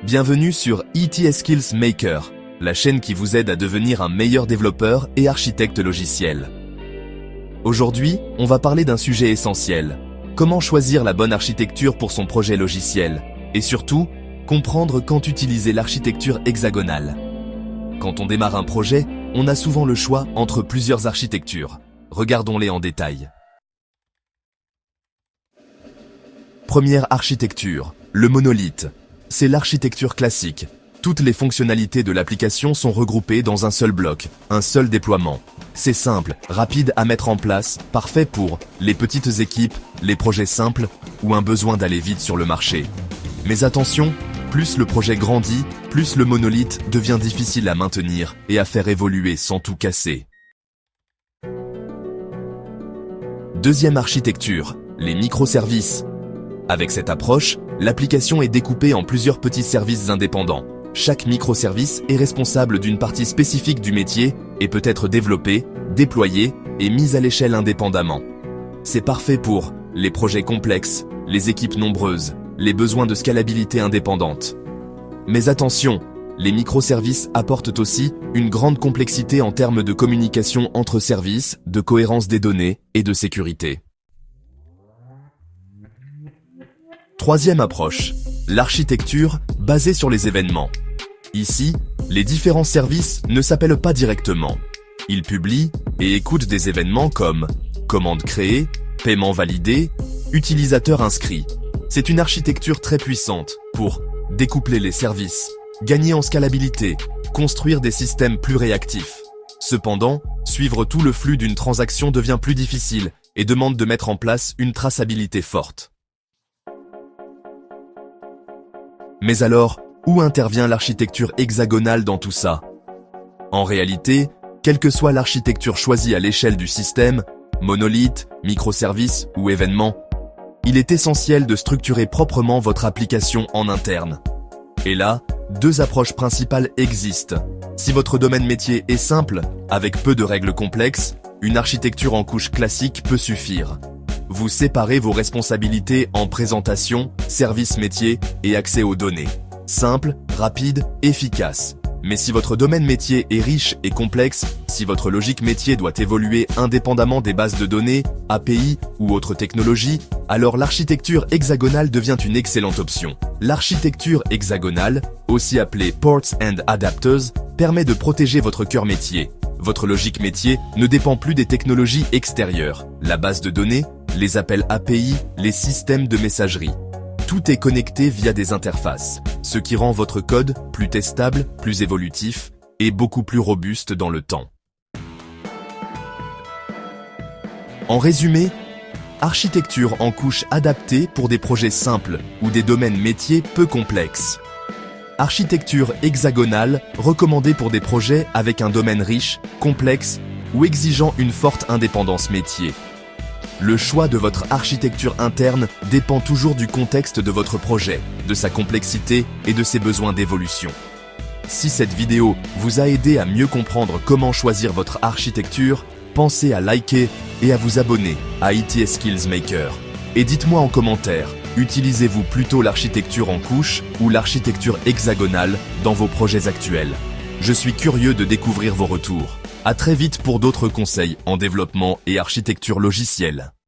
Bienvenue sur IT Skills Maker, la chaîne qui vous aide à devenir un meilleur développeur et architecte logiciel. Aujourd'hui, on va parler d'un sujet essentiel. Comment choisir la bonne architecture pour son projet logiciel? Et surtout, comprendre quand utiliser l'architecture hexagonale. Quand on démarre un projet, on a souvent le choix entre plusieurs architectures. Regardons-les en détail. Première architecture, le monolithe. C'est l'architecture classique. Toutes les fonctionnalités de l'application sont regroupées dans un seul bloc, un seul déploiement. C'est simple, rapide à mettre en place, parfait pour les petites équipes, les projets simples ou un besoin d'aller vite sur le marché. Mais attention, plus le projet grandit, plus le monolithe devient difficile à maintenir et à faire évoluer sans tout casser. Deuxième architecture, les microservices. Avec cette approche, l'application est découpée en plusieurs petits services indépendants. Chaque microservice est responsable d'une partie spécifique du métier et peut être développé, déployé et mis à l'échelle indépendamment. C'est parfait pour les projets complexes, les équipes nombreuses, les besoins de scalabilité indépendante. Mais attention, les microservices apportent aussi une grande complexité en termes de communication entre services, de cohérence des données et de sécurité. Troisième approche, l'architecture basée sur les événements. Ici, les différents services ne s'appellent pas directement. Ils publient et écoutent des événements comme commande créée, paiement validé, utilisateur inscrit. C'est une architecture très puissante pour découpler les services, gagner en scalabilité, construire des systèmes plus réactifs. Cependant, suivre tout le flux d'une transaction devient plus difficile et demande de mettre en place une traçabilité forte. Mais alors, où intervient l'architecture hexagonale dans tout ça? En réalité, quelle que soit l'architecture choisie à l'échelle du système, monolithe, microservice ou événement, il est essentiel de structurer proprement votre application en interne. Et là, deux approches principales existent. Si votre domaine métier est simple, avec peu de règles complexes, une architecture en couche classique peut suffire. Vous séparez vos responsabilités en présentation, service métier et accès aux données. Simple, rapide, efficace. Mais si votre domaine métier est riche et complexe, si votre logique métier doit évoluer indépendamment des bases de données, API ou autres technologies, alors l'architecture hexagonale devient une excellente option. L'architecture hexagonale, aussi appelée Ports and Adapters, permet de protéger votre cœur métier. Votre logique métier ne dépend plus des technologies extérieures, la base de données, les appels API, les systèmes de messagerie. Tout est connecté via des interfaces, ce qui rend votre code plus testable, plus évolutif et beaucoup plus robuste dans le temps. En résumé, architecture en couche adaptée pour des projets simples ou des domaines métiers peu complexes. Architecture hexagonale recommandée pour des projets avec un domaine riche, complexe ou exigeant une forte indépendance métier. Le choix de votre architecture interne dépend toujours du contexte de votre projet, de sa complexité et de ses besoins d'évolution. Si cette vidéo vous a aidé à mieux comprendre comment choisir votre architecture, pensez à liker et à vous abonner à IT Skills Maker. Et dites-moi en commentaire, utilisez-vous plutôt l'architecture en couche ou l'architecture hexagonale dans vos projets actuels? Je suis curieux de découvrir vos retours. À très vite pour d'autres conseils en développement et architecture logicielle.